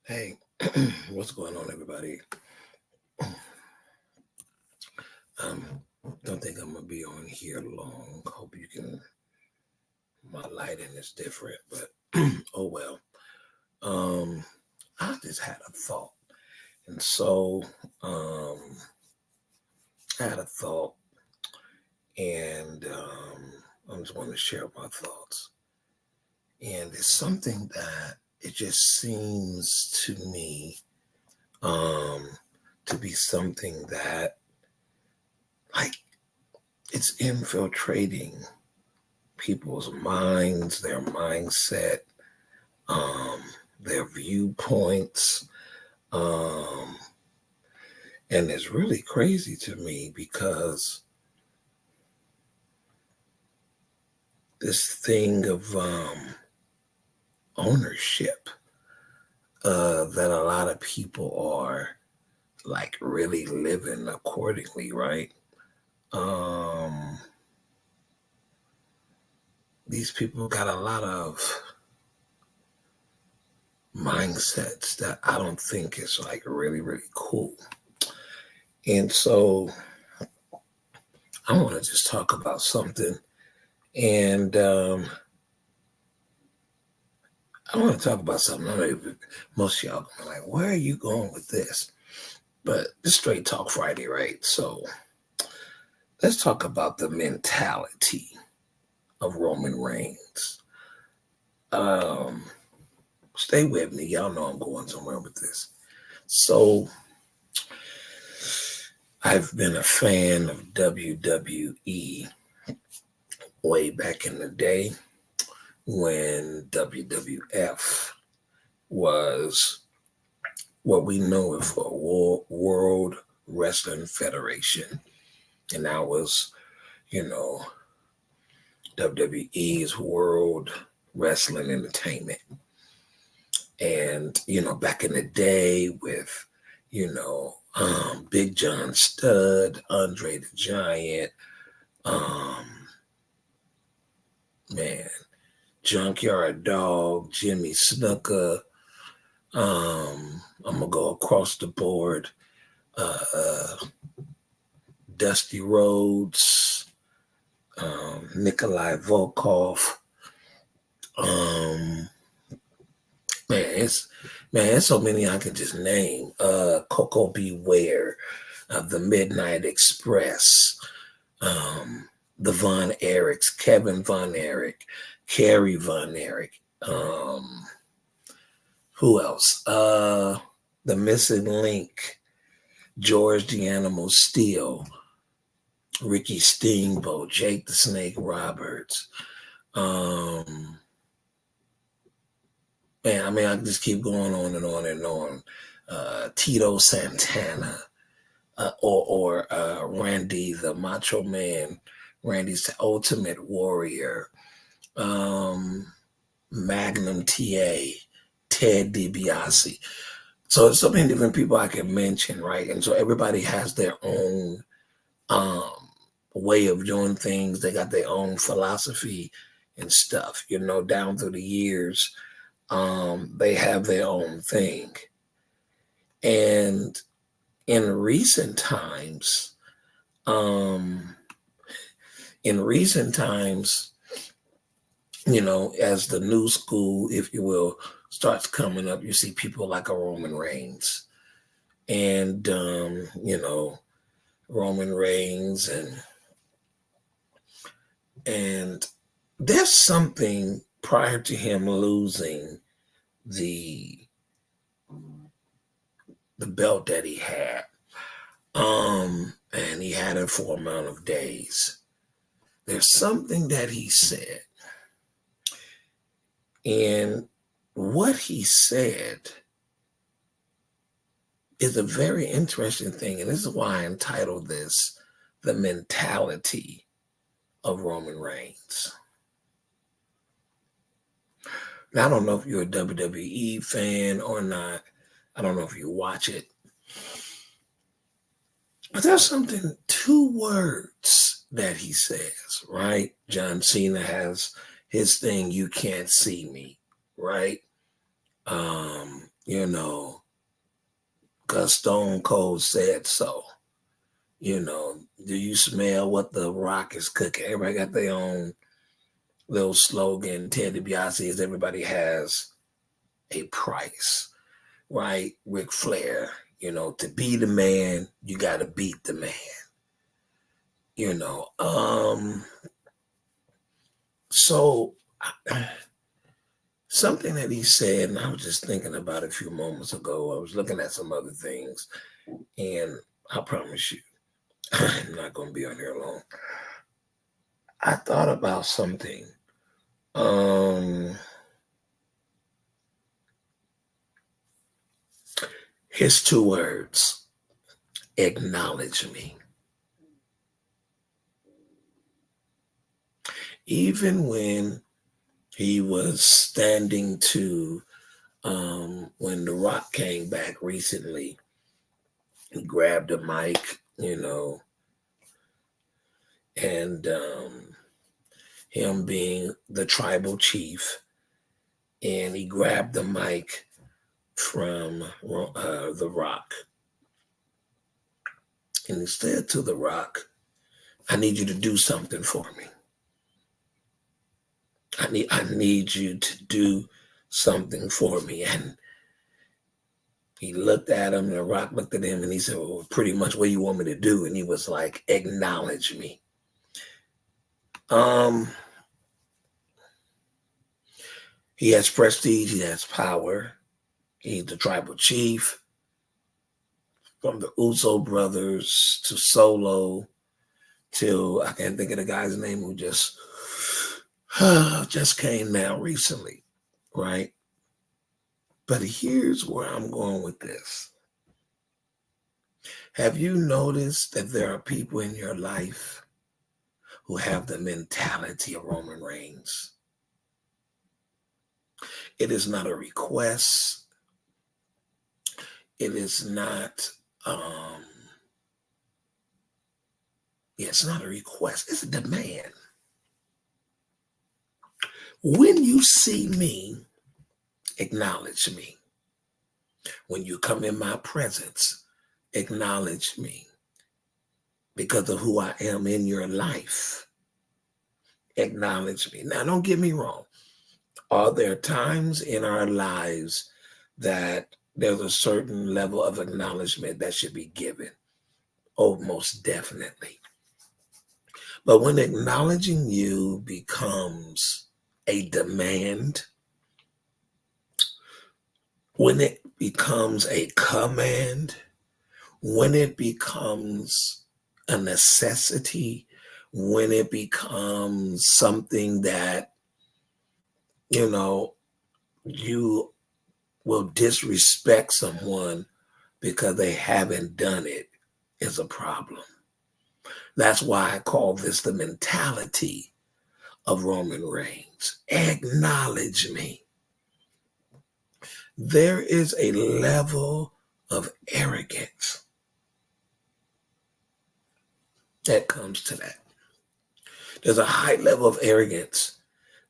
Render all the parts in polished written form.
Hey, what's going on, everybody? Um, don't think I'm gonna be on here long. Hope you can. My lighting is different, but oh well. Um, I just had a thought, and so um, I had a thought, and I just want to share my thoughts. And it's something that it just seems to me um, to be something that like it's infiltrating people's minds, their mindset, um, their viewpoints. Um, and it's really crazy to me because this thing of ownership that a lot of people are like really living accordingly, right? Um, these people got a lot of mindsets that I don't think is like really, really cool. And so I want to just talk about something. And I want to talk about something. I know most of y'all gonna be like, where are you going with this? But it's Straight Talk Friday, right? So let's talk about the mentality of Roman Reigns. Um, Stay with me. Y'all know I'm going somewhere with this. So I've been a fan of WWE way back in the day when WWF was what we know it for, World Wrestling Federation. And that was, you know, WWE's World Wrestling Entertainment. And, back in the day with, Big John Studd, Andre the Giant, um, man, Junkyard Dog, Jimmy Snuka. I'm gonna go across the board. Uh, Dusty Rhodes, Nikolai Volkov. Um, man, it's so many I can just name. Coco Beware, the Midnight Express, the Von Erichs, Kevin Von Erich, Kerry Von Erich. Who else? The Missing Link, George the Animal Steel, Ricky Steamboat, Jake the Snake Roberts. Um, Man, I mean, I can just keep going on and on and on. Tito Santana, or Randy the Macho Man, Randy's the Ultimate Warrior, um, Magnum TA, Ted DiBiase. So there's so many different people I can mention, right? And so everybody has their own um, way of doing things. They got their own philosophy and stuff, down through the years. They have their own thing. And in recent times, um, in recent times, as the new school, if you will, starts coming up, you see people like a Roman Reigns. And, Roman Reigns and there's something prior to him losing the the belt that he had. And he had it for an amount of days. There's something that he said. And what he said is a very interesting thing. And this is why I entitled this The Mentality of Roman Reigns. Now, I don't know if you're a WWE fan or not. I don't know if you watch it. But there's something, two words that he says, right? John Cena has his thing, you can't see me, right? you know, because Stone Cold said so. You know, do you smell what the Rock is cooking? Everybody got their own little slogan. Ted DiBiase is everybody has a price, right? Ric Flair, to be the man, you got to beat the man. You know, so something that he said, and I was just thinking about it a few moments ago. I was looking at some other things, and I promise you, I'm not going to be on here long. I thought about something. His 2 words: acknowledge me. Even when he was standing to, when The Rock came back recently, he grabbed a mic, and him being the tribal chief, and he grabbed the mic from The Rock. And he said to The Rock, I need you to do something for me. I need you to do something for me. And he looked at him, and The Rock looked at him, and he said, well, pretty much what you want me to do? And he was like, acknowledge me. He has prestige, he has power. He's the tribal chief. From the Uso brothers to Solo to, I can't think of the guy's name who just came now recently, right? But here's where I'm going with this. Have you noticed that there are people in your life who have the mentality of Roman Reigns? It is not a request. It is not, it's not a request. It's a demand. When you see me, acknowledge me. When you come in my presence, acknowledge me because of who I am in your life. Acknowledge me. Now, don't get me wrong. Are there times in our lives that there's a certain level of acknowledgement that should be given? Oh, most definitely. But when acknowledging you becomes a demand, when it becomes a command, when it becomes a necessity, when it becomes something that, you will disrespect someone because they haven't done it, is a problem. That's why I call this the mentality of Roman Reigns. Acknowledge me. There is a level of arrogance that comes to that. There's a high level of arrogance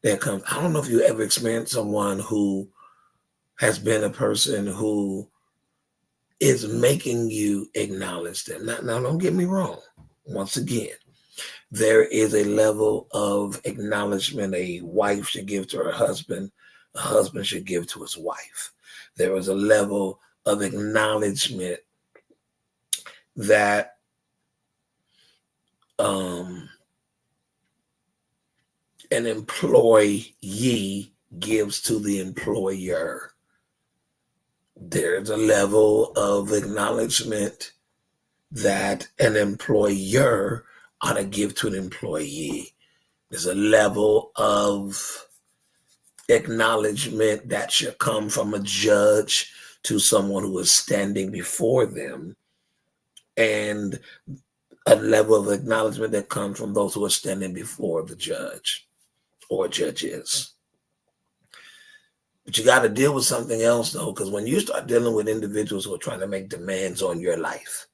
that comes. I don't know if you ever experienced someone who has been a person who is making you acknowledge them. Now don't get me wrong. Once again, there is a level of acknowledgement a wife should give to her husband, a husband should give to his wife. There is a level of acknowledgement that an employee gives to the employer. There's a level of acknowledgement that an employer ought to give to an employee. There's a level of acknowledgement that should come from a judge to someone who is standing before them, and a level of acknowledgement that comes from those who are standing before the judge or judges. But you got to deal with something else, though, because when you start dealing with individuals who are trying to make demands on your life,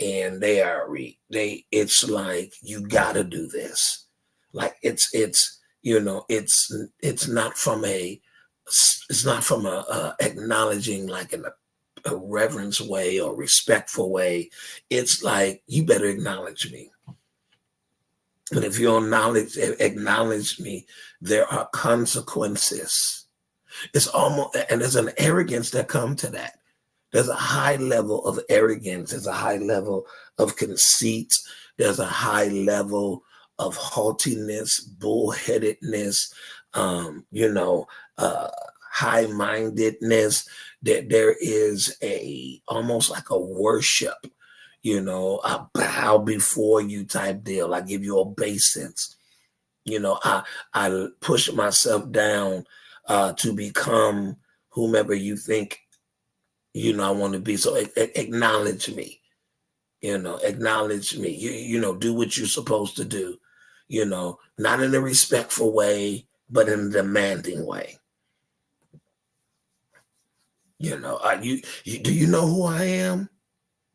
and it's like, you got to do this. Like it's not from a It's not from a acknowledging like in a reverence way or respectful way. It's like, you better acknowledge me. But if you don't acknowledge me, there are consequences. It's almost, and there's an arrogance that comes to that. There's a high level of arrogance. There's a high level of conceit. There's a high level of haughtiness, bullheadedness, you know, high-mindedness. That there is a almost like a worship. I bow before you type deal. I give you obeisance. I push myself down to become whomever you think I want to be. So acknowledge me. Acknowledge me. Do what you're supposed to do. Not in a respectful way, but in a demanding way. Do you know who I am?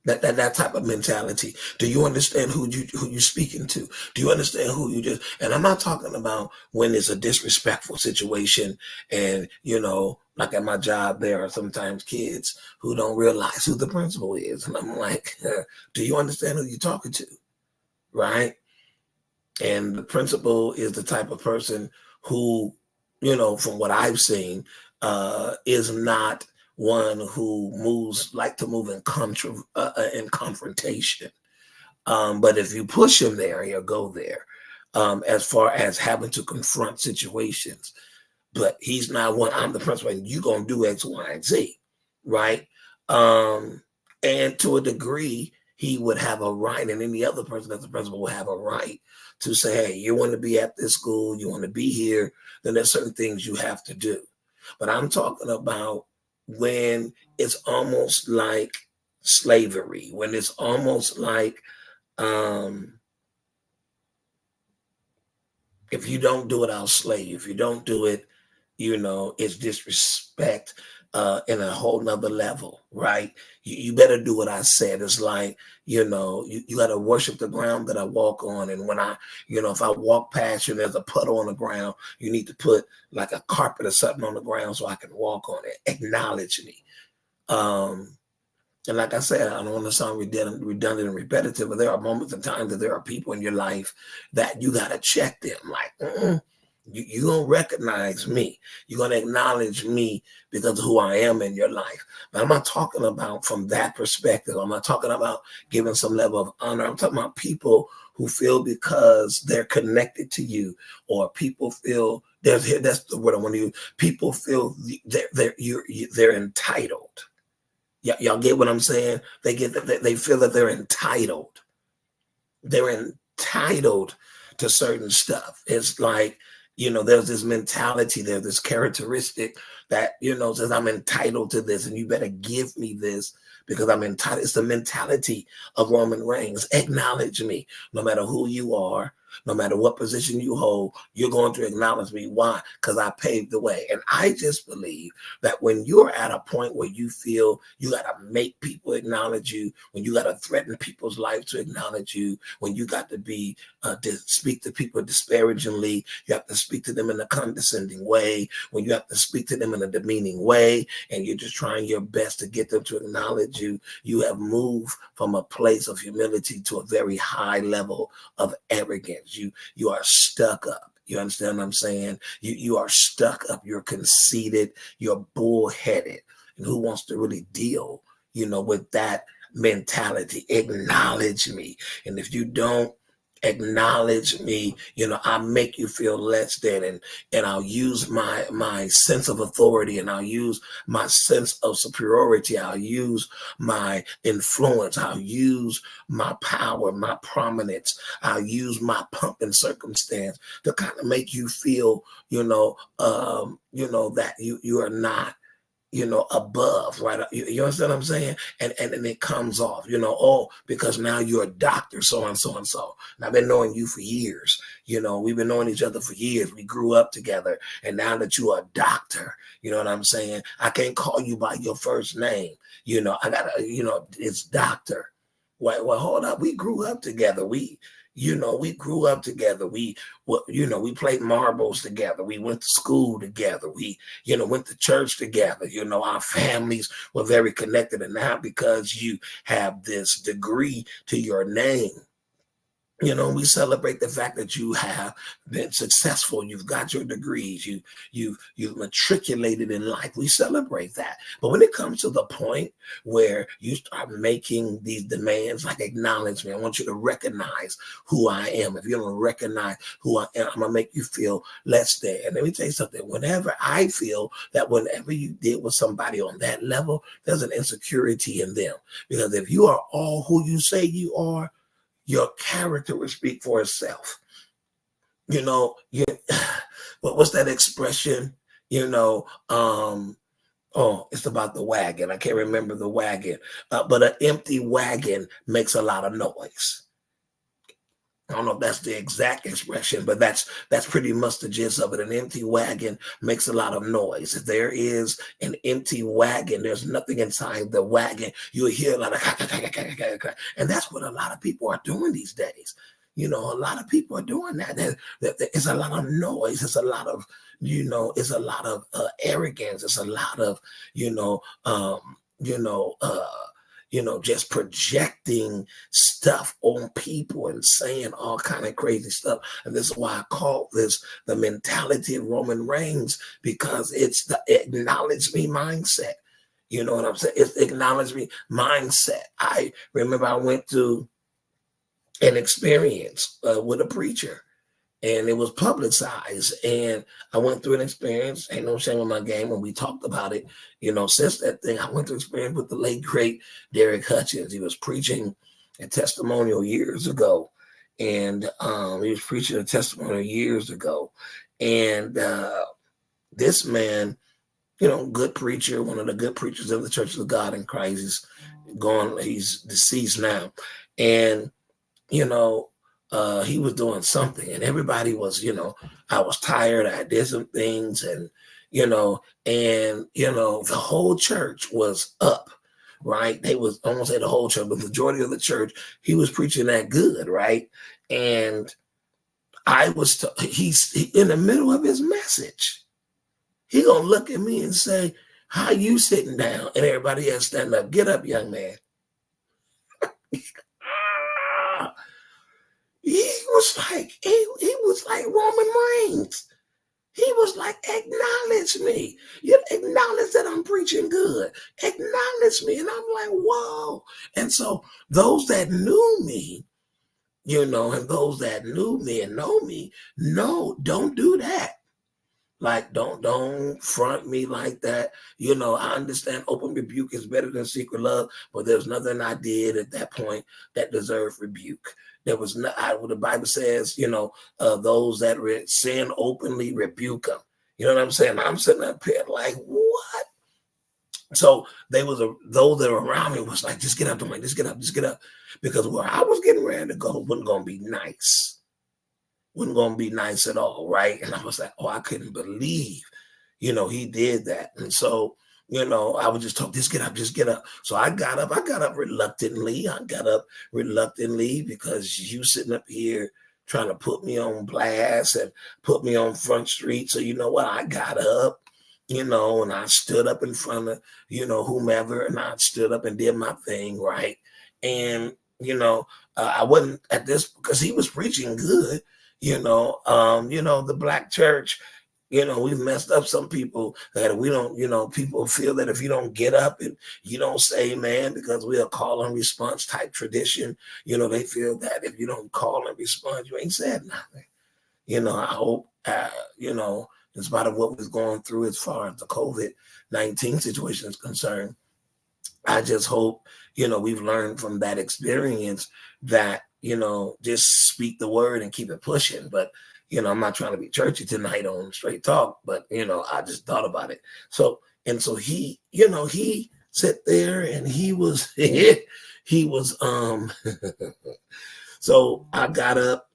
That type of mentality. Do you understand who you're speaking to? Do you understand who you just? And I'm not talking about when it's a disrespectful situation, and like at my job, there are sometimes kids who don't realize who the principal is, and I'm like, do you understand who you're talking to, right? And the principal is the type of person who, from what I've seen, is not one who like to move in confrontation. But if you push him there, he'll go there. As far as having to confront situations, but he's not one. I'm the principal, and you're gonna do X, Y, and Z, right? And to a degree, he would have a right, and any other person that's the principal will have a right to say, hey, you want to be at this school, you want to be here, then there's certain things you have to do. But I'm talking about when it's almost like slavery, when it's almost like if you don't do it, I'll slay you. If you don't do it, it's disrespect in a whole nother level, right? You better do what I said. It's like, you got to worship the ground that I walk on. And when if I walk past you and there's a puddle on the ground, you need to put like a carpet or something on the ground so I can walk on it. Acknowledge me. And like I said, I don't want to sound redundant and repetitive, but there are moments and times that there are people in your life that you got to check them. Like, you're going to recognize me. You're going to acknowledge me because of who I am in your life. But I'm not talking about from that perspective. I'm not talking about giving some level of honor. I'm talking about people who feel because they're connected to you, or people feel, that's the word I want to use. People feel they're entitled. Y'all get what I'm saying? They feel that they're entitled. They're entitled to certain stuff. It's like, there's this mentality, there's this characteristic that, says I'm entitled to this and you better give me this because I'm entitled. It's the mentality of Roman Reigns. Acknowledge me, no matter who you are, no matter what position you hold, you're going to acknowledge me. Why? Because I paved the way. And I just believe that when you're at a point where you feel you got to make people acknowledge you, when you got to threaten people's life to acknowledge you, when you got to be to speak to people disparagingly, you have to speak to them in a condescending way, when you have to speak to them in a demeaning way, and you're just trying your best to get them to acknowledge you, you have moved from a place of humility to a very high level of arrogance. You are stuck up. You understand what I'm saying? You are stuck up. You're conceited. You're bullheaded. And who wants to really deal, with that mentality? Acknowledge me. And if you don't acknowledge me, I'll make you feel less than, and I'll use my sense of authority, and I'll use my sense of superiority, I'll use my influence, I'll use my power, my prominence, I'll use my pomp and circumstance to kind of make you feel, that you are not, above, right? You understand what I'm saying? And it comes off, because now you're a doctor, so and so and so. And I've been knowing you for years. We've been knowing each other for years. We grew up together. And now that you are a doctor, you know what I'm saying? I can't call you by your first name. I gotta, it's doctor. Well, hold up. We grew up together. We grew up together. We played marbles together. We went to school together. We went to church together. Our families were very connected. And now because you have this degree to your name, we celebrate the fact that you have been successful. You've got your degrees. You've matriculated in life. We celebrate that. But when it comes to the point where you start making these demands, like acknowledge me, I want you to recognize who I am. If you don't recognize who I am, I'm gonna make you feel less than. And let me tell you something. Whenever I feel that whenever you deal with somebody on that level, there's an insecurity in them. Because if you are all who you say you are, your character will speak for itself. What's that expression? It's about the wagon. I can't remember the wagon, but an empty wagon makes a lot of noise. I don't know if that's the exact expression, but that's pretty much the gist of it. An empty wagon makes a lot of noise. If there is an empty wagon, there's nothing inside the wagon. You'll hear a lot of, and that's what a lot of people are doing these days. A lot of people are doing that. It's a lot of noise. It's a lot of, it's a lot of arrogance. It's a lot of, just projecting stuff on people and saying all kind of crazy stuff. And this is why I call this the mentality of Roman Reigns, because it's the acknowledge me mindset. You know what I'm saying? It's acknowledge me mindset. I remember I went to an experience with a preacher, and it was publicized, and I went through an experience. Ain't no shame in my game. When we talked about it, since that thing, I went through experience with the late great Derek Hutchins. He was preaching a testimonial years ago, and and this man, good preacher, one of the good preachers of the Church of God in Christ, is gone. He's deceased now, and he was doing something, and everybody was, I was tired. I did some things, and the whole church was up, right? They was, I won't say the whole church, but the majority of the church, he was preaching that good, right? And he's in the middle of his message. He gonna look at me and say, "How you sitting down?" And everybody else stand up. "Get up, young man." He was like Roman Reigns. He was like, "Acknowledge me. You acknowledge that I'm preaching good. Acknowledge me." And I'm like, whoa. And so those that knew me, and those that knew me and know me, no, don't do that. Like, don't front me like that. I understand open rebuke is better than secret love, but there's nothing I did at that point that deserved rebuke. There was not, what the Bible says, those that sin openly rebuke them. You know what I'm saying? I'm sitting up here like, what? So those that were around me was like, just get up, just get up, just get up. Because where I was getting ready to go wasn't going to be nice. Wasn't going to be nice at all, right? And I was like, I couldn't believe, he did that. And so, I would just talk, just get up, just get up. So I got up reluctantly. Because you sitting up here trying to put me on blast and put me on Front Street. So you know what? I got up, and I stood up in front of, whomever, and I stood up and did my thing, right? And, I wasn't at this, because he was preaching good. The black church, we've messed up some people that we don't, people feel that if you don't get up and you don't say amen, because we're a call and response type tradition, they feel that if you don't call and respond, you ain't said nothing. I hope, in spite of what was going through as far as the COVID-19 situation is concerned, I just hope, we've learned from that experience that, just speak the word and keep it pushing. But, I'm not trying to be churchy tonight on Straight Talk, but, I just thought about it. So he, he sat there and he was, so I got up,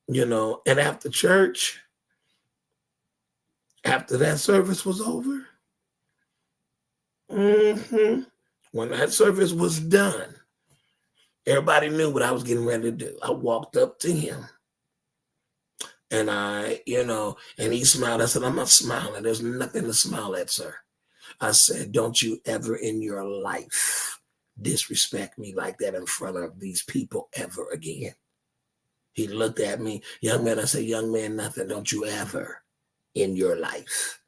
and after church, after that service was over, when that service was done, Everybody knew what I was getting ready to do. I walked up to him and and he smiled. I said, I'm not smiling. There's nothing to smile at, sir. I said, don't you ever in your life disrespect me like that in front of these people ever again. He looked at me, young man. I said, young man, nothing. Don't you ever in your life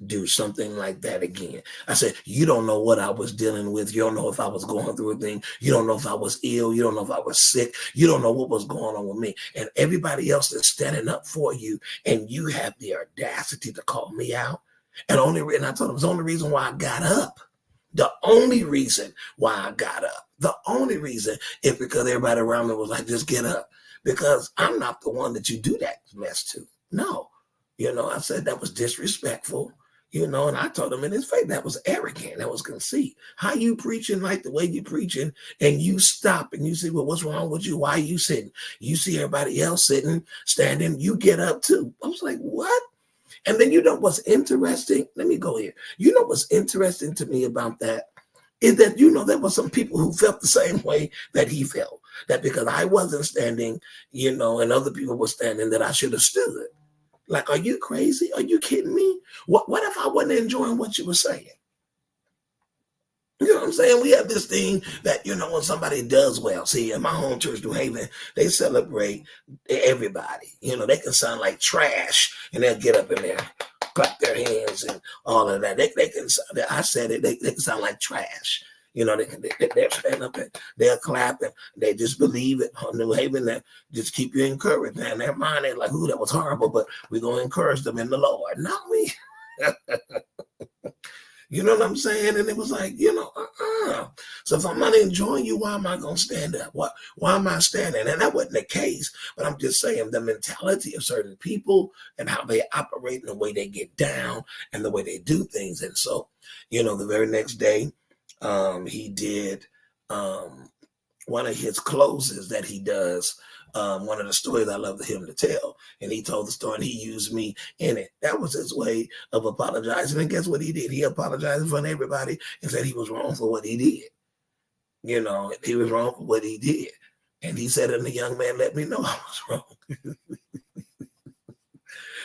do something like that again. I said, you don't know what I was dealing with. You don't know if I was going through a thing. You don't know if I was ill. You don't know if I was sick. You don't know what was going on with me. And everybody else is standing up for you, and you have the audacity to call me out. And I told him it was the only reason why I got up. The only reason why I got up. The only reason is because everybody around me was like, just get up. Because I'm not the one that you do that mess to. No. I said that was disrespectful. And I told him in his face, that was arrogant. That was conceit. How you preaching like the way you preaching, and you stop and you say, well, what's wrong with you? Why are you sitting? You see everybody else sitting, standing, you get up too. I was like, what? And then what's interesting? Let me go here. What's interesting to me about that is that, there were some people who felt the same way that he felt. That because I wasn't standing, and other people were standing, that I should have stood. Like, are you crazy? Are you kidding me? What if I wasn't enjoying what you were saying? You know what I'm saying? We have this thing that, when somebody does well, see, in my home church, New Haven, they celebrate everybody. They can sound like trash, and they'll get up in there, clap their hands and all of that. They can, I said it, they can sound like trash. They're standing up and they'll clap and they just believe it. On New Haven, that just keep you encouraged. Man, their mind ain't like, ooh, that was horrible, but we're going to encourage them in the Lord. Not me. You know what I'm saying? And it was like, So if I'm not enjoying you, why am I going to stand up? Why am I standing? And that wasn't the case. But I'm just saying the mentality of certain people and how they operate and the way they get down and the way they do things. And so, the very next day, he did one of his closes that he does, one of the stories I love him to tell. And he told the story and he used me in it. That was his way of apologizing. And guess what he did? He apologized in front of everybody and said he was wrong for what he did. He was wrong for what he did. And he said, and the young man let me know I was wrong.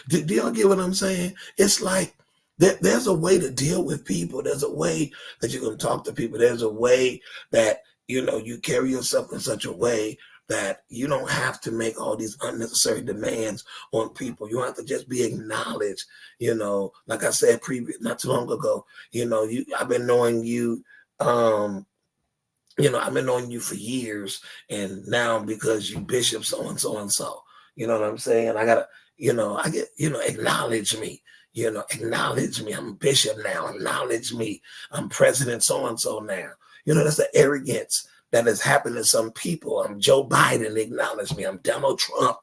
Do y'all get what I'm saying? It's like, there's a way to deal with people. There's a way that you can talk to people. There's a way that, you carry yourself in such a way that you don't have to make all these unnecessary demands on people. You have to just be acknowledged, like I said not too long ago, I've been knowing you, I've been knowing you for years, and now because you bishop so and so, you know what I'm saying? I gotta, acknowledge me. Acknowledge me. I'm bishop now. Acknowledge me. I'm president so-and-so now. That's the arrogance that has happened to some people. I'm Joe Biden. Acknowledge me. I'm Donald Trump.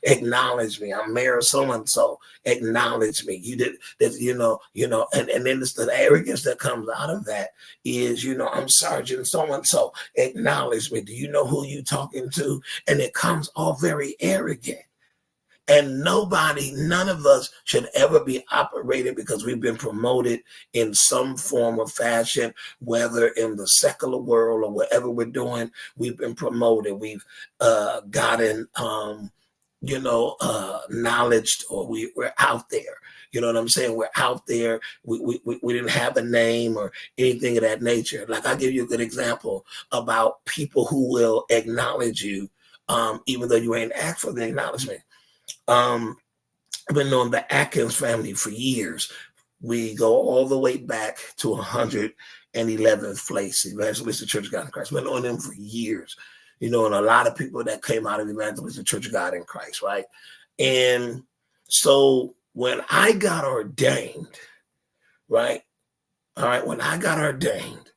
Acknowledge me. I'm Mayor so-and-so. Acknowledge me. You did this, and then it's the arrogance that comes out of that is, I'm Sergeant so-and-so. Acknowledge me. Do you know who you talking to? And it comes all very arrogant. And none of us should ever be operated because we've been promoted in some form or fashion, whether in the secular world or whatever we're doing, we've been promoted. We've gotten, knowledge, or we're out there. You know what I'm saying? We're out there. We didn't have a name or anything of that nature. Like, I'll give you a good example about people who will acknowledge you, even though you ain't asked for the acknowledgement. I've been knowing the Atkins family for years. We go all the way back to 111th place, Evangelistic Church of God in Christ. We've been knowing them for years, and a lot of people that came out of Evangelistic Church of God in Christ, right? And so when I got ordained, right? All right, when I got ordained,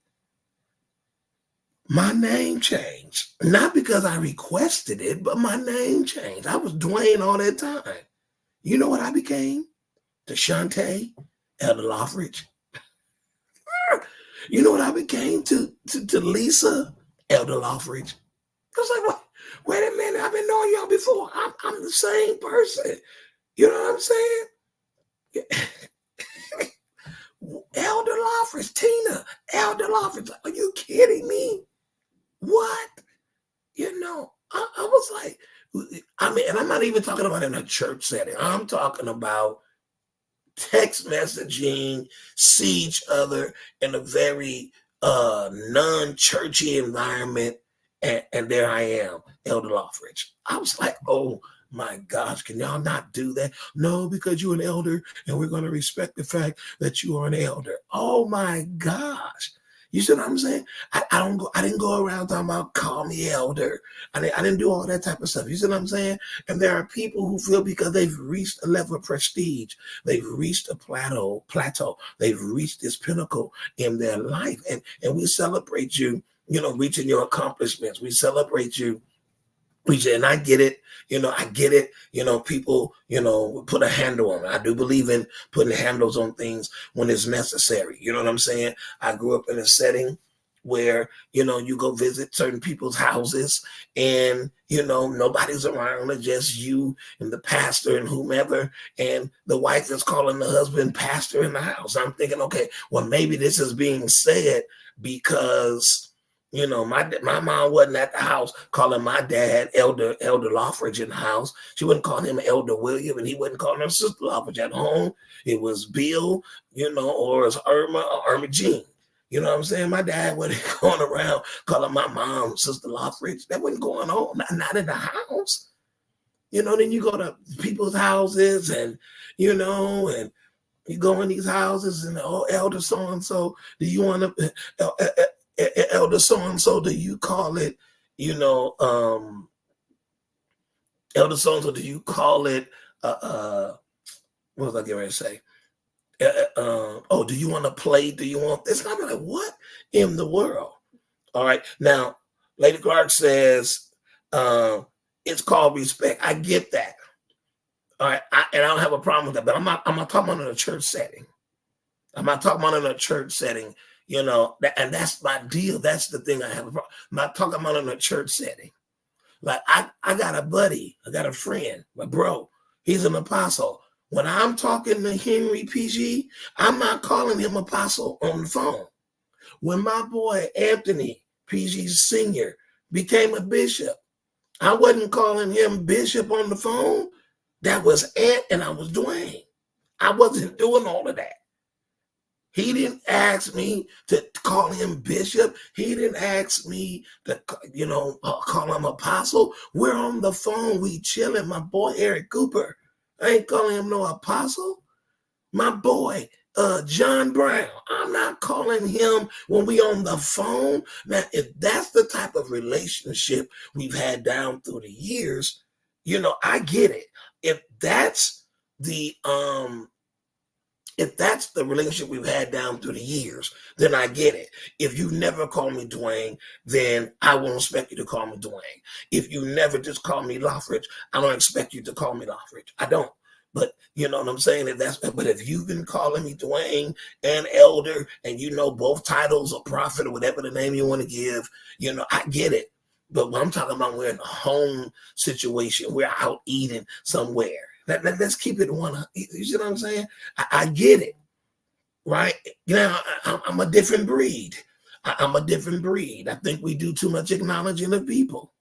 my name changed. Not because I requested it, but my name changed. I was Dwayne all that time. You know what I became? DeShante, Elder Loughridge. You know what I became to Lisa, Elder Loughridge? I was like, wait a minute, I've been knowing y'all before. I'm the same person. You know what I'm saying? Elder Loughridge, Tina, Elder Loughridge. Are you kidding me? What? I was like, I mean, and I'm not even talking about in a church setting. I'm talking about text messaging, see each other in a very non-churchy environment. And there I am, Elder Loughridge. I was like, oh my gosh, can y'all not do that? No, because you're an elder and we're going to respect the fact that you are an elder. Oh my gosh. You see what I'm saying? I didn't go around talking about call me elder. I didn't do all that type of stuff. You see what I'm saying? And there are people who feel because they've reached a level of prestige, they've reached a plateau, they've reached this pinnacle in their life. And we celebrate you, reaching your accomplishments. We celebrate you. And I get it, I get it. People, put a handle on it. I do believe in putting handles on things when it's necessary. You know what I'm saying? I grew up in a setting where, you go visit certain people's houses and, nobody's around. It's just you and the pastor and whomever. And the wife is calling the husband pastor in the house. I'm thinking, okay, well, maybe this is being said because my mom wasn't at the house calling my dad Elder Loughridge in the house. She wouldn't call him Elder William, and he wouldn't call her Sister Loughridge at home. It was Bill, or it's Irma or Irma Jean. You know what I'm saying? My dad wasn't going around calling my mom Sister Loughridge. That wasn't going on. Not in the house. Then you go to people's houses and, and you go in these houses and, oh, Elder so-and-so, do you want to... Elder so-and-so, do you call it, Elder so-and-so, do you call it, what was I getting ready to say? Oh, do you want to play? Do you want this? And I'm like, what in the world? All right. Now, Lady Clark says, it's called respect. I get that. All right. And I don't have a problem with that, but I'm not talking about in a church setting. I'm not talking about in a church setting. And that's my deal. That's the thing I have a problem. I'm not talking about in a church setting. Like I got a buddy, I got a friend, my bro. He's an apostle. When I'm talking to Henry PG, I'm not calling him apostle on the phone. When my boy Anthony PG Sr. became a bishop, I wasn't calling him bishop on the phone. That was Ant and I was Dwayne. I wasn't doing all of that. He didn't ask me to call him bishop. He didn't ask me to, call him apostle. We're on the phone. We chilling. My boy, Eric Cooper. I ain't calling him no apostle. My boy, John Brown. I'm not calling him when we on the phone. Now, if that's the type of relationship we've had down through the years, I get it. If that's the relationship we've had down through the years, then I get it. If you never call me Dwayne, then I won't expect you to call me Dwayne. If you never just call me Loughridge, I don't expect you to call me Loughridge. I don't. But you know what I'm saying? But if you've been calling me Dwayne and Elder, and both titles or prophet or whatever the name you want to give, I get it. But when I'm talking about we're in a home situation, we're out eating somewhere. Let's keep it one. You see what I'm saying? I get it, right? Now I'm a different breed. I'm a different breed. I think we do too much acknowledging of people.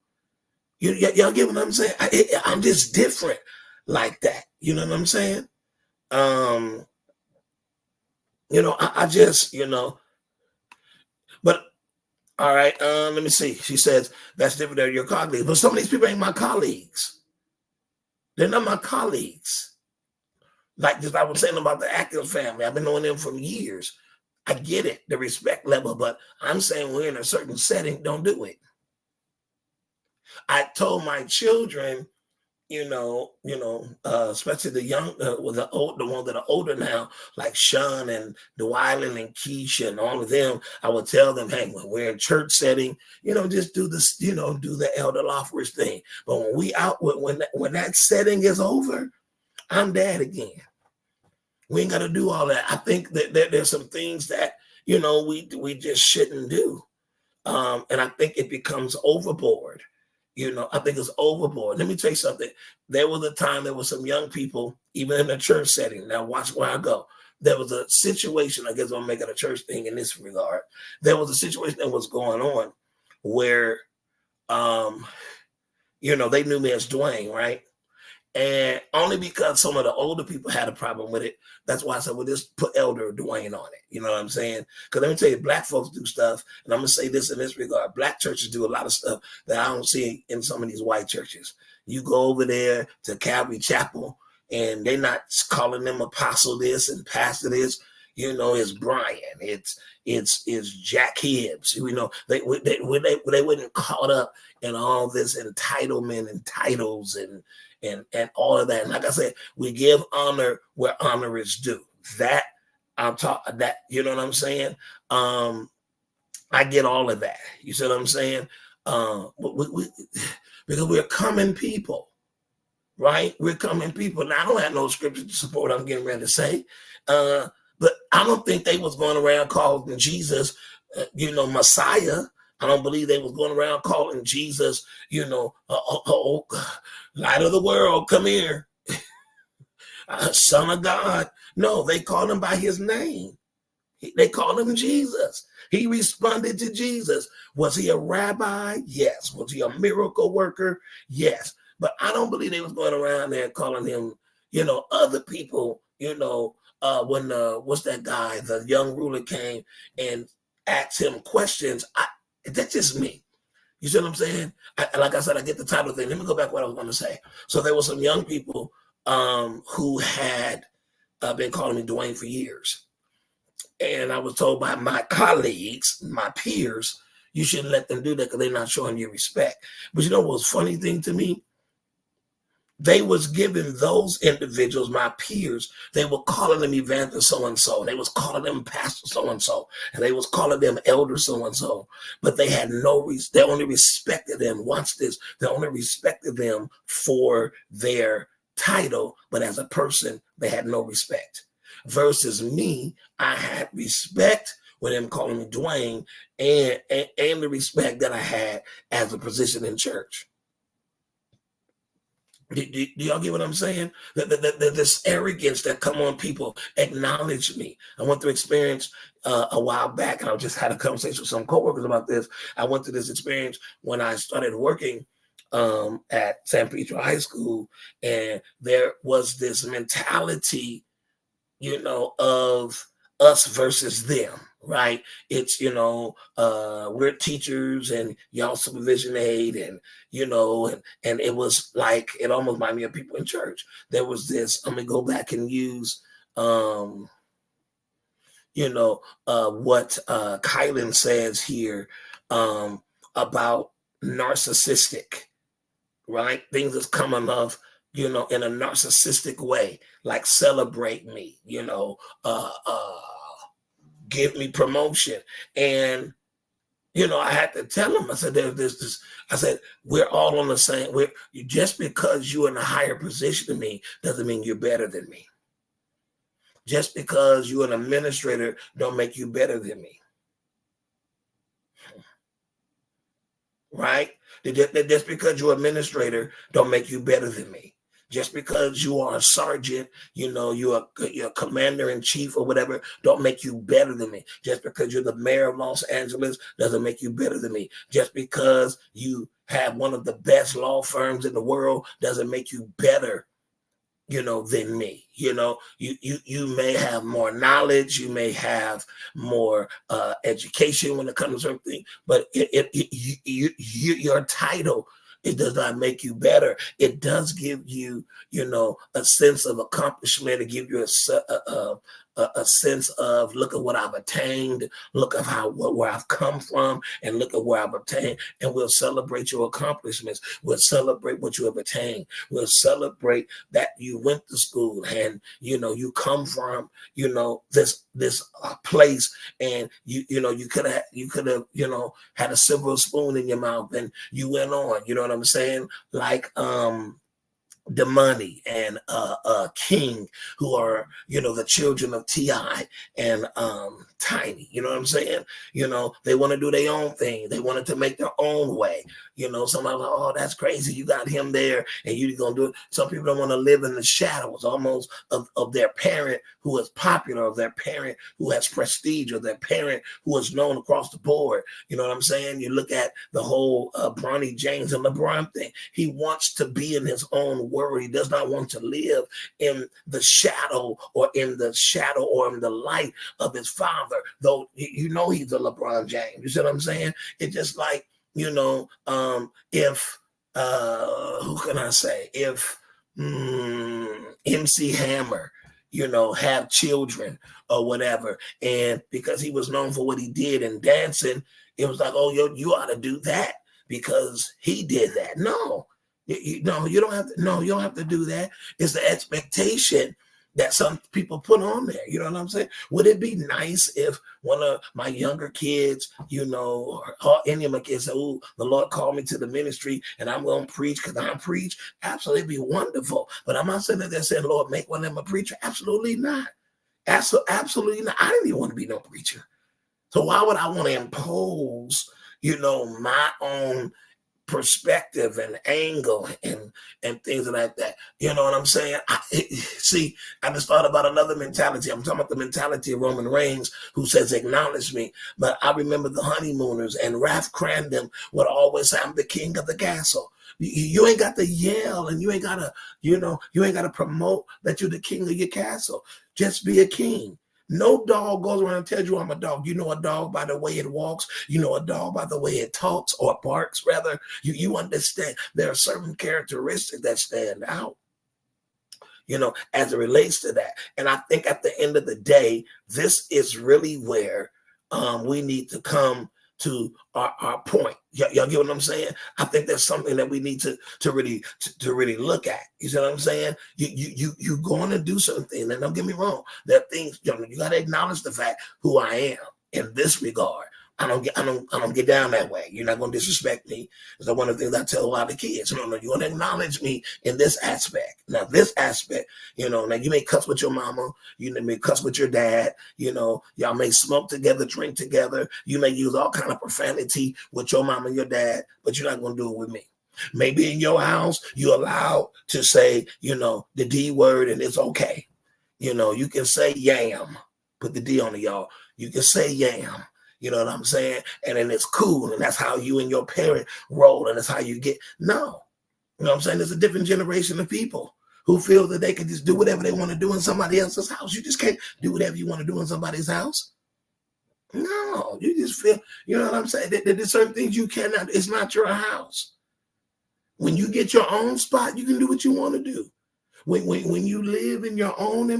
Y'all get what I'm saying? I'm just different like that. You know what I'm saying? I just, but all right. Let me see. She says that's different than your colleagues, but some of these people ain't my colleagues. They're not my colleagues. Like just I was saying about the Atkins family. I've been knowing them for years. I get it, the respect level, but I'm saying we're in a certain setting, don't do it. I told my children, especially the young, the ones that are older now, like Sean and Dwylan and Keisha and all of them, I would tell them, hey, when we're in church setting, just do this, do the Elder Loughridge thing. But when we out, when that setting is over, I'm dad again. We ain't got to do all that. I think that there's some things that, we just shouldn't do. And I think it becomes overboard. I think it's overboard. Let me tell you something. There was a time there were some young people, even in a church setting. Now watch where I go. There was a situation, I guess I'm making a church thing in this regard. There was a situation that was going on where, they knew me as Dwayne, right? And only because some of the older people had a problem with it. That's why I said, well, just put Elder Dwayne on it. You know what I'm saying? Because let me tell you, black folks do stuff, and I'm going to say this in this regard. Black churches do a lot of stuff that I don't see in some of these white churches. You go over there to Calvary Chapel, and they're not calling them apostle this and pastor this. It's Brian. It's Jack Hibbs. They wouldn't caught up in all this entitlement and titles and all of that. And like I said, we give honor where honor is due. That I'm talking that, you know what I'm saying? I get all of that. You see what I'm saying? Because we're common people, right? We're common people. Now I don't have no scripture to support what I'm getting ready to say. But I don't think they was going around calling Jesus, Messiah. I don't believe they was going around calling Jesus, light of the world, come here, Son of God. No, they called him by his name. They called him Jesus. He responded to Jesus. Was he a rabbi? Yes. Was he a miracle worker? Yes. But I don't believe they was going around there calling him, other people, when what's that guy, the young ruler came and asked him questions. That's just me. You see what I'm saying? Like I said, I get the title thing. Let me go back to what I was going to say. So there were some young people who had been calling me Dwayne for years. And I was told by my colleagues, my peers, you shouldn't let them do that because they're not showing you respect. But you know what's funny thing to me? They was giving those individuals, my peers, they were calling them evangelist so-and-so. They was calling them pastor so-and-so. And they was calling them elder so-and-so. But they had they only respected them. Watch this. They only respected them for their title. But as a person, they had no respect. Versus me, I had respect with them calling me Dwayne and the respect that I had as a position in church. Do y'all get what I'm saying? This arrogance that come on people acknowledge me. I went through experience a while back, and I just had a conversation with some coworkers about this. I went through this experience when I started working at San Pedro High School, and there was this mentality, of us versus them, right? It's, we're teachers and y'all supervision aid and, and it was like, it almost reminded me of people in church. There was this, I'm going to go back and use, what Kylan says here about narcissistic, right? Things that's coming off, in a narcissistic way, like celebrate me, give me promotion. And, I had to tell them, I said, I said, we're all on the same, just because you're in a higher position than me, doesn't mean you're better than me. Just because you're an administrator, don't make you better than me. Right? Just because you're an administrator, don't make you better than me. Just because you are a sergeant, you're a commander in chief or whatever, don't make you better than me. Just because you're the mayor of Los Angeles doesn't make you better than me. Just because you have one of the best law firms in the world doesn't make you better, than me. You may have more knowledge, you may have more education when it comes to certain things, but your title, it does not make you better. It does give you, a sense of accomplishment. It gives you a sense of, look at what I've attained, look at where I've come from, and look at where I've obtained. And we'll celebrate your accomplishments. We'll celebrate what you have attained. We'll celebrate that you went to school and you come from this place, and you could have had a silver spoon in your mouth and you went on. You know what I'm saying? Like the money and King, who are, the children of T.I. and Tiny. You know what I'm saying? They want to do their own thing. They wanted to make their own way. Somebody like, oh, that's crazy. You got him there and you're gonna do it. Some people don't want to live in the shadows almost of their parent who is popular, of their parent who has prestige, or their parent who is known across the board. You know what I'm saying? You look at the whole Bronny James and LeBron thing. He wants to be in his own world. He does not want to live in the shadow or in the light of his father, though he's a LeBron James. You see what I'm saying? It's just like, if who can I say? If MC Hammer, have children or whatever, and because he was known for what he did in dancing, it was like, oh, you ought to do that because he did that. No, you don't have to. No, you don't have to do that. It's the expectation that some people put on there. You know what I'm saying? Would it be nice if one of my younger kids, or any of my kids said, oh, the Lord called me to the ministry and I'm going to preach because I preach? Absolutely, be wonderful. But I'm not sitting there saying, Lord, make one of them a preacher. Absolutely not. Absolutely not. I didn't even want to be no preacher. So why would I want to impose, my own perspective and angle and things like that? You know what I'm saying? I just thought about another mentality. I'm talking about the mentality of Roman Reigns, who says, acknowledge me. But I remember the honeymooners, and Ralph Crandon would always say, I'm the king of the castle. You ain't got to yell, and you ain't got to promote that you're the king of your castle. Just be a king. No dog goes around and tells you I'm a dog. You know a dog by the way it walks. You know a dog by the way it talks, or barks, rather. You understand there are certain characteristics that stand out, as it relates to that. And I think at the end of the day, this is really where we need to come to our point. Y'all get what I'm saying? I think that's something that we need to really look at. You see what I'm saying? You're going to do something, and don't get me wrong. There are things, you got to acknowledge the fact who I am in this regard. I don't get down that way. You're not going to disrespect me. Because one of the things I tell a lot of kids, no, you're going to acknowledge me in this aspect. Now, this aspect, now you may cuss with your mama, you may cuss with your dad, y'all may smoke together, drink together. You may use all kind of profanity with your mom and your dad, but you're not going to do it with me. Maybe in your house, you're allowed to say, the D word, and it's okay. You can say yam, put the D on it, y'all. You can say yam. You know what I'm saying? And then it's cool. And that's how you and your parent roll. And that's how you get. No. You know what I'm saying? There's a different generation of people who feel that they can just do whatever they want to do in somebody else's house. You just can't do whatever you want to do in somebody's house. No. You just feel, you know what I'm saying? There's certain things you cannot. It's not your house. When you get your own spot, you can do what you want to do. When you live in your own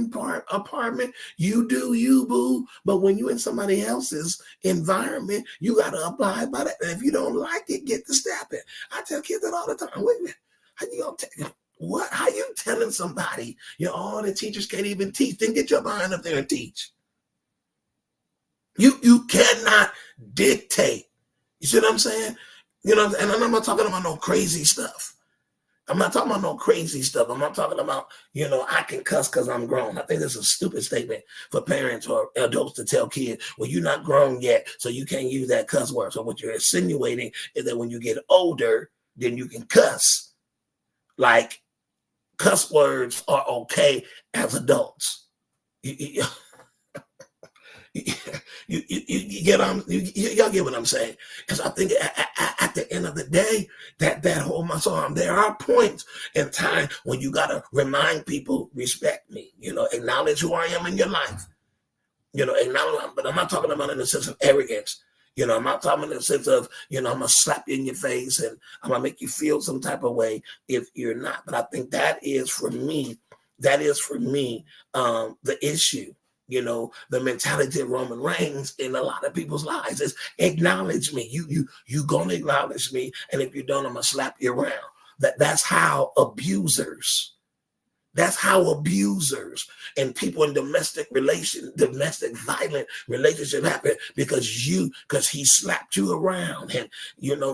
apartment, you do you, boo. But when you in somebody else's environment, you got to abide by that. And if you don't like it, get to stepping. I tell kids that all the time. Wait a minute. How you gonna take what? How you telling somebody, all the teachers can't even teach? Then get your behind up there and teach. You cannot dictate. You see what I'm saying? And I'm not talking about no crazy stuff. I'm not talking about no crazy stuff. I'm not talking about, I can cuss because I'm grown. I think that's a stupid statement for parents or adults to tell kids, well, you're not grown yet, so you can't use that cuss word. So what you're insinuating is that when you get older, then you can cuss. Like, cuss words are okay as adults. You get y'all get what I'm saying? Because I think at the end of the day, that whole there are points in time when you gotta remind people, respect me, acknowledge who I am in your life, acknowledge. But I'm not talking about in the sense of arrogance. I'm not talking in the sense of, I'm gonna slap you in your face and I'm gonna make you feel some type of way if you're not. But I think that is for me, the issue. The mentality of Roman Reigns in a lot of people's lives is acknowledge me. You gonna acknowledge me, and if you don't, I'm gonna slap you around. That's how abusers That's how abusers and people in domestic violent relationship happen, because he slapped you around, and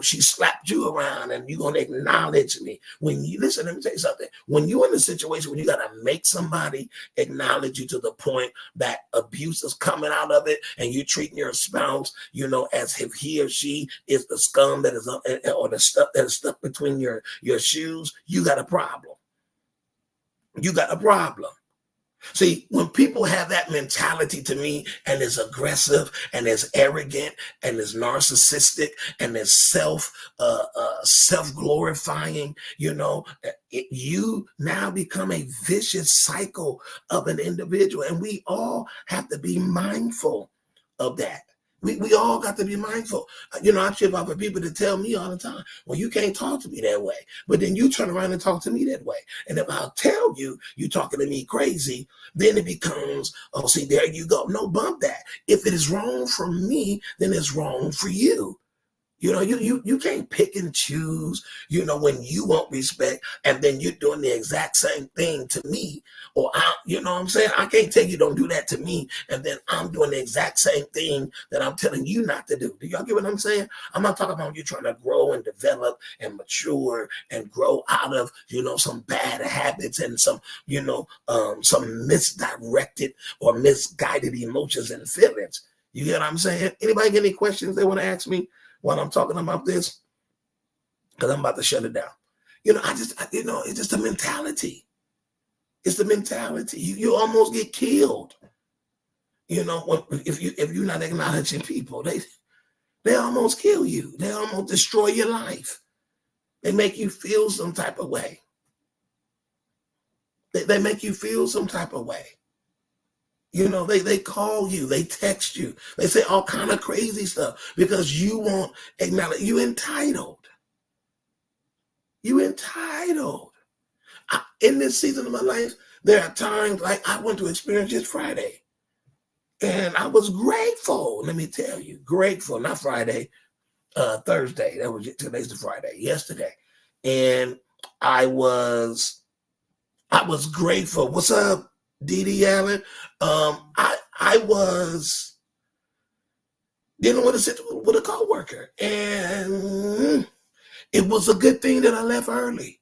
she slapped you around, and you're gonna acknowledge me. When you listen, let me tell you something. When you're in a situation when you gotta make somebody acknowledge you to the point that abuse is coming out of it, and you're treating your spouse, as if he or she is the scum that is or the stuff that is stuck between your shoes, you got a problem. You got a problem. See, when people have that mentality to me, and is aggressive and is arrogant and is narcissistic and is self-glorifying, you now become a vicious cycle of an individual. And we all have to be mindful of that. We all got to be mindful. I ship out for people to tell me all the time, well, you can't talk to me that way. But then you turn around and talk to me that way. And if I'll tell you, you're talking to me crazy, then it becomes, oh, see, there you go. No, bump that. If it is wrong for me, then it's wrong for you. You can't pick and choose, when you want respect, and then you're doing the exact same thing to me. Or what I'm saying? I can't tell you don't do that to me, and then I'm doing the exact same thing that I'm telling you not to do. Do y'all get what I'm saying? I'm not talking about you trying to grow and develop and mature and grow out of, some bad habits and some misdirected or misguided emotions and feelings. You get what I'm saying? Anybody get any questions they want to ask me while I'm talking about this? Because I'm about to shut it down. It's just a mentality. It's the mentality. You almost get killed. If you're not acknowledging people, they almost kill you. They almost destroy your life. They make you feel some type of way. They make you feel some type of way. They call you, they text you, they say all kind of crazy stuff because you won't acknowledge. You entitled. In this season of my life, there are times like I went to experience this Friday, and I was grateful. Let me tell you, grateful. Not Friday, Thursday. Today's the Friday. Yesterday, and I was grateful. What's up, Dee Allen? I was dealing with a coworker, and it was a good thing that I left early.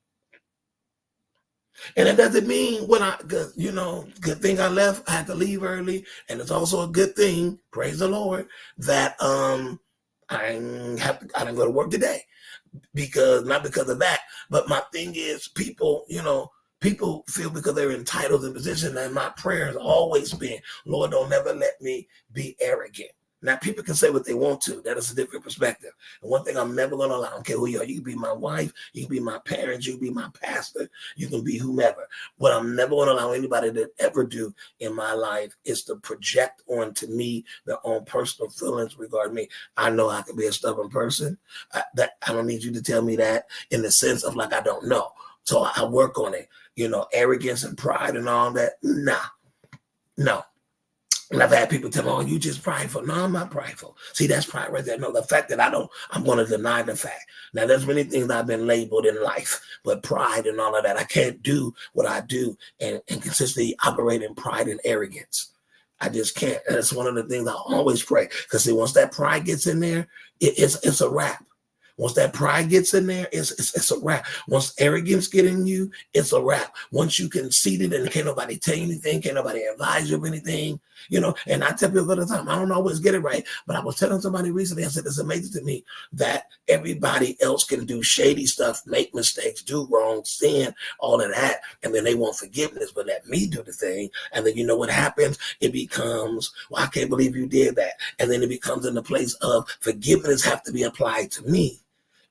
And it doesn't mean good thing I left. I had to leave early, and it's also a good thing, praise the Lord, that I didn't go to work today, not because of that, but my thing is people feel because they're entitled in position, and my prayer has always been, Lord, don't never let me be arrogant. Now, people can say what they want to. That is a different perspective. And one thing I'm never going to allow, I don't care who you are. You can be my wife. You can be my parents. You can be my pastor. You can be whomever. What I'm never going to allow anybody to ever do in my life is to project onto me their own personal feelings regarding me. I know I can be a stubborn person. I don't need you to tell me that in the sense of like I don't know. So I work on it. Arrogance and pride and all that. No. And I've had people tell me, oh, you just prideful. No, I'm not prideful. See, that's pride right there. No, the fact that I'm going to deny the fact. Now, there's many things I've been labeled in life, but pride and all of that, I can't do what I do and consistently operate in pride and arrogance. I just can't. And it's one of the things I always pray. Because see, once that pride gets in there, it's a wrap. Once that pride gets in there, it's a wrap. Once arrogance get in you, it's a wrap. Once you conceited and can't nobody tell you anything, can't nobody advise you of anything, and I tell people all the time, I don't always get it right, but I was telling somebody recently, I said, it's amazing to me that everybody else can do shady stuff, make mistakes, do wrong, sin, all of that, and then they want forgiveness, but let me do the thing, and then you know what happens? It becomes, well, I can't believe you did that, and then it becomes in the place of forgiveness have to be applied to me.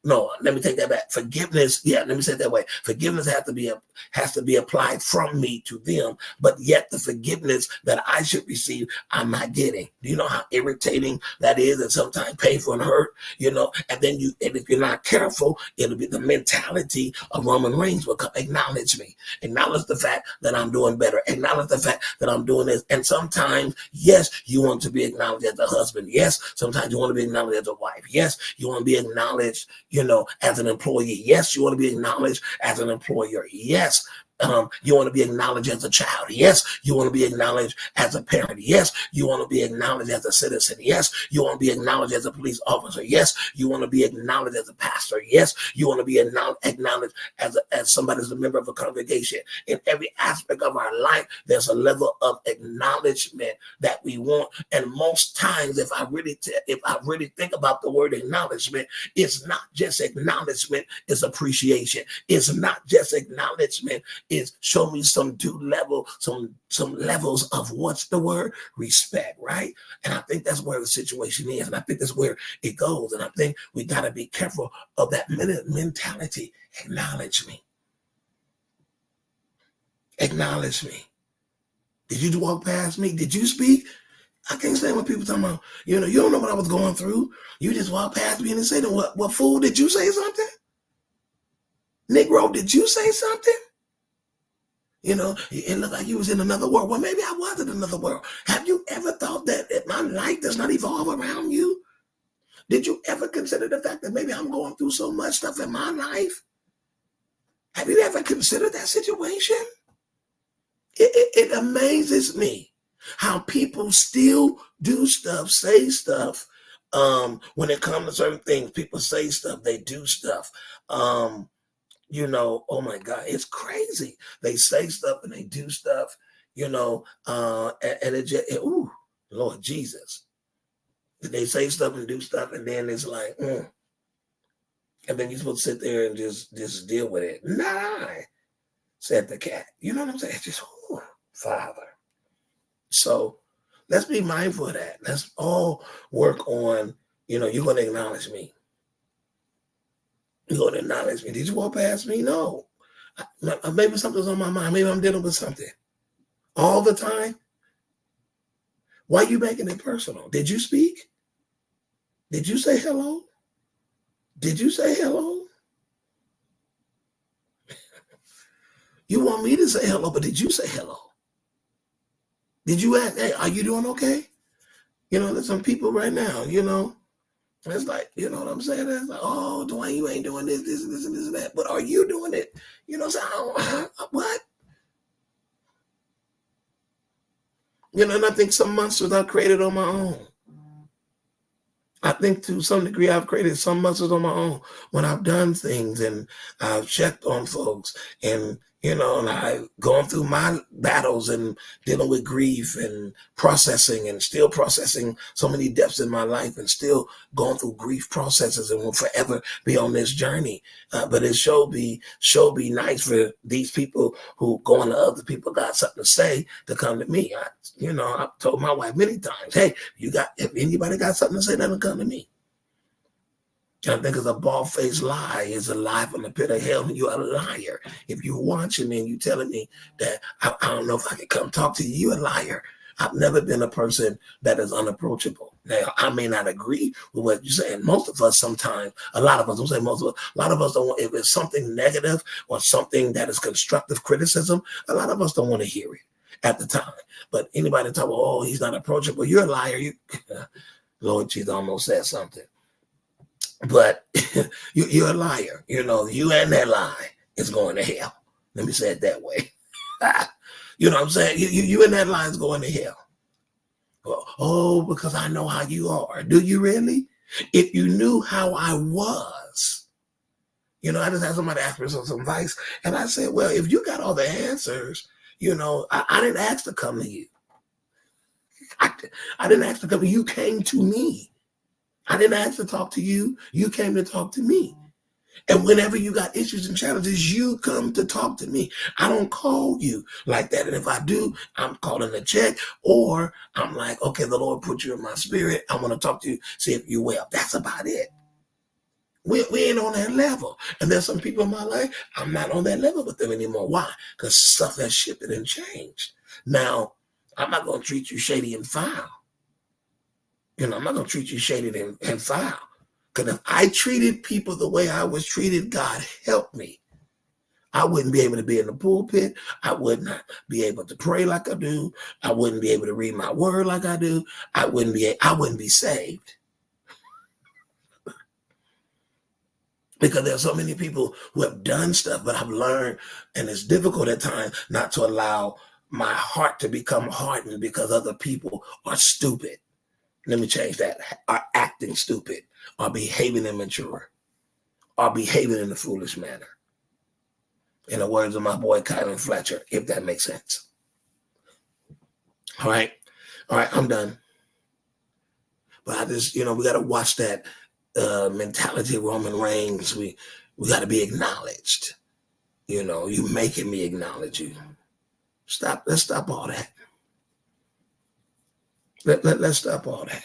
No, let me take that back. Forgiveness, let me say it that way. Forgiveness has to be applied from me to them, but yet the forgiveness that I should receive, I'm not getting. Do you know how irritating that is, and sometimes painful and hurt? And then and if you're not careful, it'll be the mentality of Roman Reigns will come, acknowledge me, acknowledge the fact that I'm doing better, acknowledge the fact that I'm doing this. And sometimes, yes, you want to be acknowledged as a husband. Yes, sometimes you want to be acknowledged as a wife. Yes, you want to be acknowledged as an employee. Yes, you want to be acknowledged as an employer. Yes, You want to be acknowledged as a child. Yes, you want to be acknowledged as a parent. Yes, you want to be acknowledged as a citizen. Yes, you want to be acknowledged as a police officer. Yes, you want to be acknowledged as a pastor. Yes, you want to be acknowledged as somebody as a member of a congregation. In every aspect of our life, there's a level of acknowledgement that we want. And most times, if I really think about the word acknowledgement, it's not just acknowledgement, it's appreciation. It's not just acknowledgement, is show me some levels of what's the word? Respect, right? And I think that's where the situation is. And I think that's where it goes. And I think we got to be careful of that mentality. Acknowledge me. Acknowledge me. Did you walk past me? Did you speak? I can't stand when people talking about, you don't know what I was going through. You just walked past me and say, what fool, did you say something? Negro, did you say something? It looked like you was in another world. Well, maybe I was in another world. Have you ever thought that my life does not evolve around you? Did you ever consider the fact that maybe I'm going through so much stuff in my life? Have you ever considered that situation? It amazes me how people still do stuff, say stuff. When it comes to certain things, people say stuff, they do stuff. Oh my God, it's crazy. They say stuff and they do stuff, and ooh, Lord Jesus. They say stuff and do stuff, and then it's like, and then you're supposed to sit there and just deal with it. Not I, said the cat. You know what I'm saying? It's just, Father. So let's be mindful of that. Let's all work on, you're going to acknowledge me. You're going to acknowledge me. Did you walk past me? No. Maybe something's on my mind. Maybe I'm dealing with something. All the time? Why are you making it personal? Did you speak? Did you say hello? Did you say hello? You want me to say hello, but did you say hello? Did you ask, hey, are you doing okay? There's some people right now, it's like, you know what I'm saying? It's like, oh, Dwayne, you ain't doing this, and that. But are you doing it? What? And I think some monsters I created on my own. I think to some degree I've created some monsters on my own when I've done things and I've checked on folks and and I've gone through my battles and dealing with grief and processing and still processing so many depths in my life and still going through grief processes and will forever be on this journey. But it should be nice for these people who going to other people got something to say to come to me. I've told my wife many times, hey, if anybody got something to say, let them come to me. I think it's a bald-faced lie. It's a lie from the pit of hell, and you're a liar. If you're watching me and you're telling me that I don't know if I can come talk to you, you're a liar. I've never been a person that is unapproachable. Now, I may not agree with what you're saying. Most of us sometimes, a lot of us, don't say most of us, a lot of us don't want, if it's something negative or something that is constructive criticism, a lot of us don't want to hear it at the time. But anybody talk about, oh, he's not approachable, you're a liar. Lord Jesus almost said something. But you're a liar. You and that lie is going to hell. Let me say it that way. You know what I'm saying? You and that lie is going to hell. Oh, because I know how you are. Do you really? If you knew how I was, I just had somebody ask me some advice, and I said, well, if you got all the answers, I didn't ask to come to you. I didn't ask to come to you. You came to me. I didn't ask to talk to you. You came to talk to me. And whenever you got issues and challenges, you come to talk to me. I don't call you like that. And if I do, I'm calling a check, or I'm like, okay, the Lord put you in my spirit. I want to talk to you, see if you're well. That's about it. We ain't on that level. And there's some people in my life, I'm not on that level with them anymore. Why? Because stuff has shifted and changed. Now, I'm not going to treat you shady and foul. I'm not going to treat you shady and foul. Because if I treated people the way I was treated, God help me, I wouldn't be able to be in the pulpit. I would not be able to pray like I do. I wouldn't be able to read my word like I do. I wouldn't be saved. Because there's so many people who have done stuff, but I've learned, and it's difficult at times not to allow my heart to become hardened because other people are stupid. Let me change that. Are acting stupid, are behaving immature, are behaving in a foolish manner. In the words of my boy Kylan Fletcher, if that makes sense. All right. All right, I'm done. But I just, we got to watch that mentality of Roman Reigns. We got to be acknowledged. You making me acknowledge you. Stop. Let's stop all that. Let's stop all that.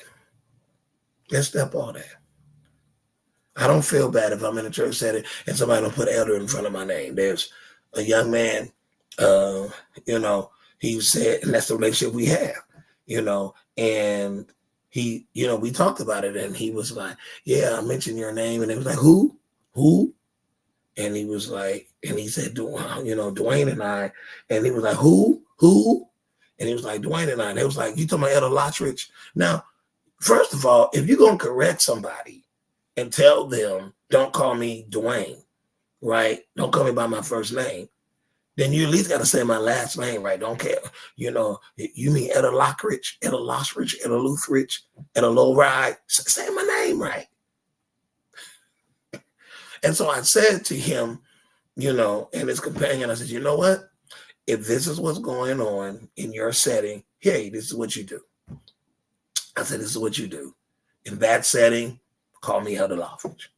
Let's stop all that. I don't feel bad if I'm in a church setting and somebody don't put elder in front of my name. There's a young man, he said, and that's the relationship we have, and he, we talked about it, and he was like, yeah, I mentioned your name, and it was like, who? And he was like, and he said, Dwayne and I, and he was like, who? And he was like, Dwayne and I, and it was like, you talking about Elder Loughridge? Now, first of all, if you're going to correct somebody and tell them, don't call me Dwayne, right? Don't call me by my first name. Then you at least got to say my last name, right? Don't care. You mean Elder Loughridge, Elder Loughridge, Elder Loughridge, Elder Loughridge. Say my name right. And so I said to him, and his companion, I said, you know what? If this is what's going on in your setting, hey, this is what you do. I said, this is what you do. In that setting, call me Elder Loughridge.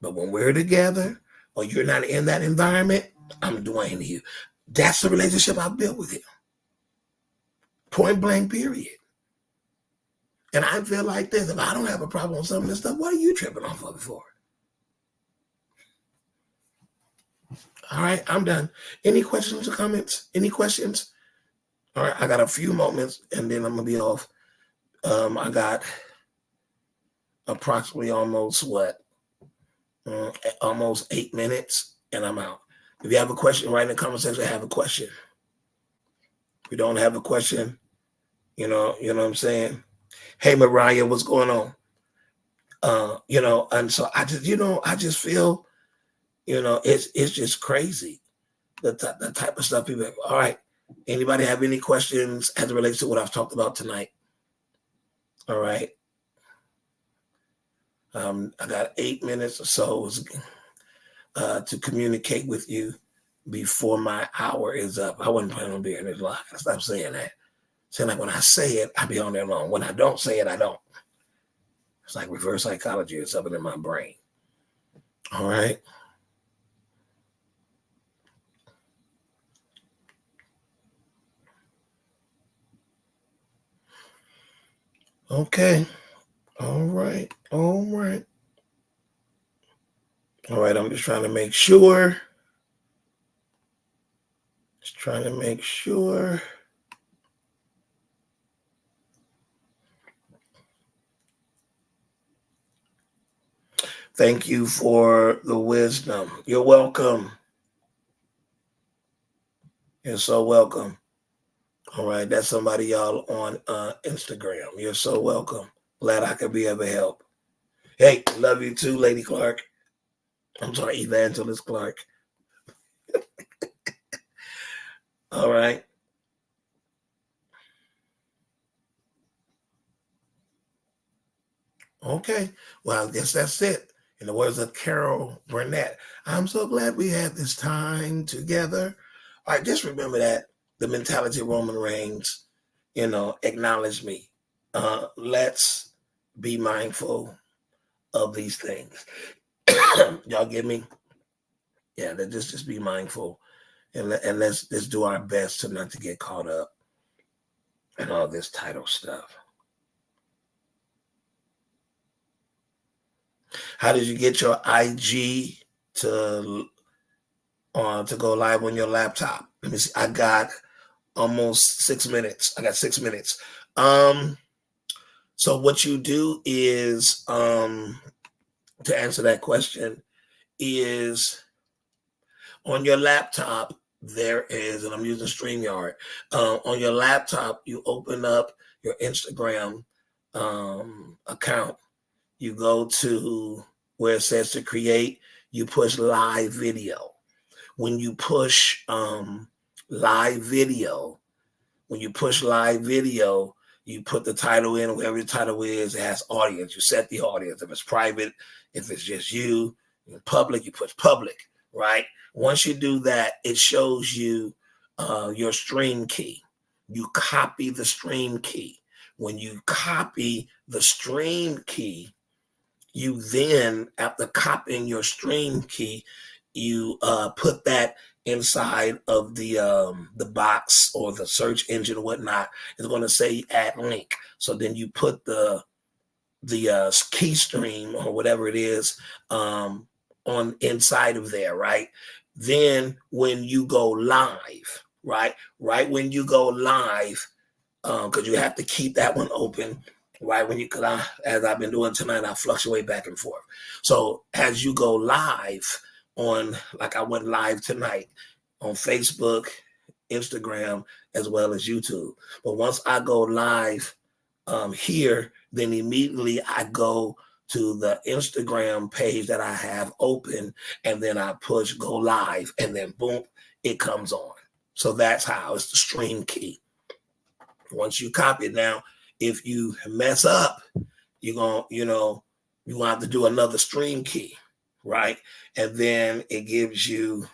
But when we're together or you're not in that environment, I'm Dwayne here. That's the relationship I've built with him. Point blank, period. And I feel like this. If I don't have a problem with some of this stuff, what are you tripping off of it for? All right, I'm done. Any questions or comments? Any questions? All right, I got a few moments and then I'm going to be off. I got approximately almost 8 minutes and I'm out. If you have a question, write in the comment section, I have a question. If you don't have a question, you know what I'm saying? Hey, Mariah, what's going on? And so I just feel, it's just crazy. The type of stuff people have. All right. Anybody have any questions as it relates to what I've talked about tonight? All right. I got 8 minutes or so to communicate with you before my hour is up. I wasn't planning on being this live. Stop saying that. Saying like when I say it, I be on there long. When I don't say it, I don't. It's like reverse psychology or something in my brain. All right. Okay. All right. All right. All right. I'm just trying to make sure. Thank you for the wisdom. You're welcome. You're so welcome. All right. That's somebody y'all on Instagram. You're so welcome. Glad I could be of help. Hey, love you too, Lady Clark. I'm sorry, Evangelist Clark. All right. Okay. Well, I guess that's it. In the words of Carol Burnett, I'm so glad we had this time together. All right, just remember that the mentality of Roman Reigns, acknowledge me. Let's be mindful of these things. Y'all get me? Yeah, just be mindful, and let's do our best to not to get caught up in all this title stuff. How did you get your IG to go live on your laptop? Let me see. I got almost 6 minutes. I got 6 minutes. So what you do is, to answer that question, is on your laptop, there is, and I'm using StreamYard. On your laptop, you open up your Instagram account. You go to where it says to create. you push live video. When you push live video, you put the title in, whatever the title is, it has audience. You set the audience. If it's private, if it's just you, in public, you push public, right? Once you do that, it shows you your stream key. You copy the stream key. When you copy the stream key, you then, after copying your stream key, you put that inside of the box or the search engine or whatnot. It's going to say add link. So then you put the key stream or whatever it is on inside of there, right? Then when you go live, right when you go live, because you have to keep that one open, right? As I've been doing tonight, I fluctuate back and forth. So as you go live on, like I went live tonight on Facebook, Instagram, as well as YouTube. But once I go live here, then immediately I go to the Instagram page that I have open, and then I push go live, and then boom, it comes on. So that's how it's the stream key. Once you copy it, now if you mess up, you're gonna have to do another stream key, right? And then it gives you,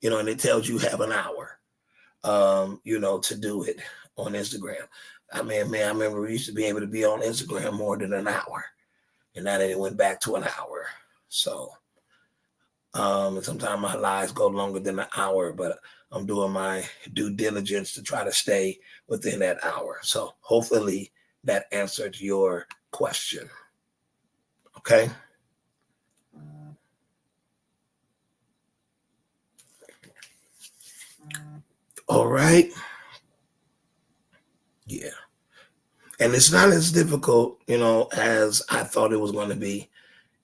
and it tells you have an hour, to do it on Instagram. I remember we used to be able to be on Instagram more than an hour, and now it went back to an hour. So, and sometimes my lives go longer than an hour, but I'm doing my due diligence to try to stay within that hour. So hopefully that answered your question. Okay. All right. Yeah. And it's not as difficult, as I thought it was going to be.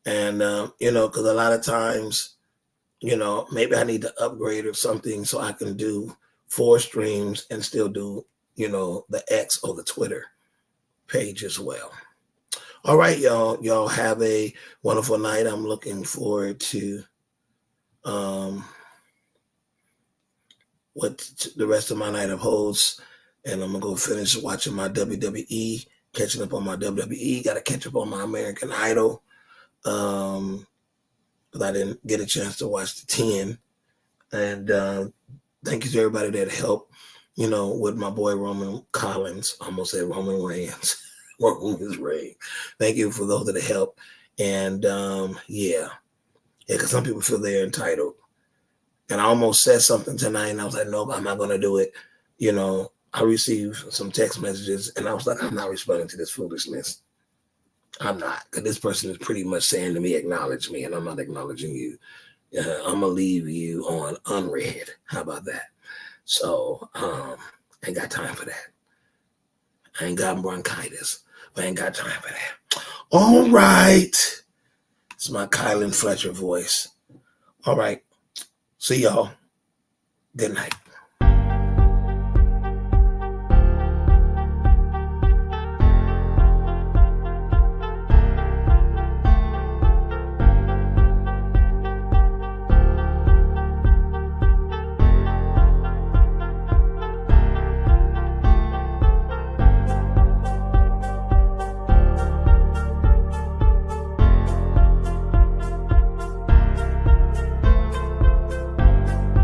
And, because a lot of times, maybe I need to upgrade or something so I can do 4 streams and still do, the X or the Twitter page as well. All right, y'all. Y'all have a wonderful night. I'm looking forward to what the rest of my night holds. And I'm going to go finish watching my WWE, catching up on my WWE. Got to catch up on my American Idol. Because I didn't get a chance to watch the 10. And thank you to everybody that helped, with my boy Roman Collins. I almost said Roman Reigns. Roman Reigns. Thank you for those that helped. And because some people feel they're entitled. And I almost said something tonight, and I was like, nope, I'm not going to do it. I received some text messages, and I was like, I'm not responding to this foolishness. I'm not, because this person is pretty much saying to me, acknowledge me, and I'm not acknowledging you. I'm going to leave you on unread. How about that? So, I ain't got time for that. I ain't got bronchitis, but I ain't got time for that. All right. It's my Kylan Fletcher voice. All right. See y'all. Good night.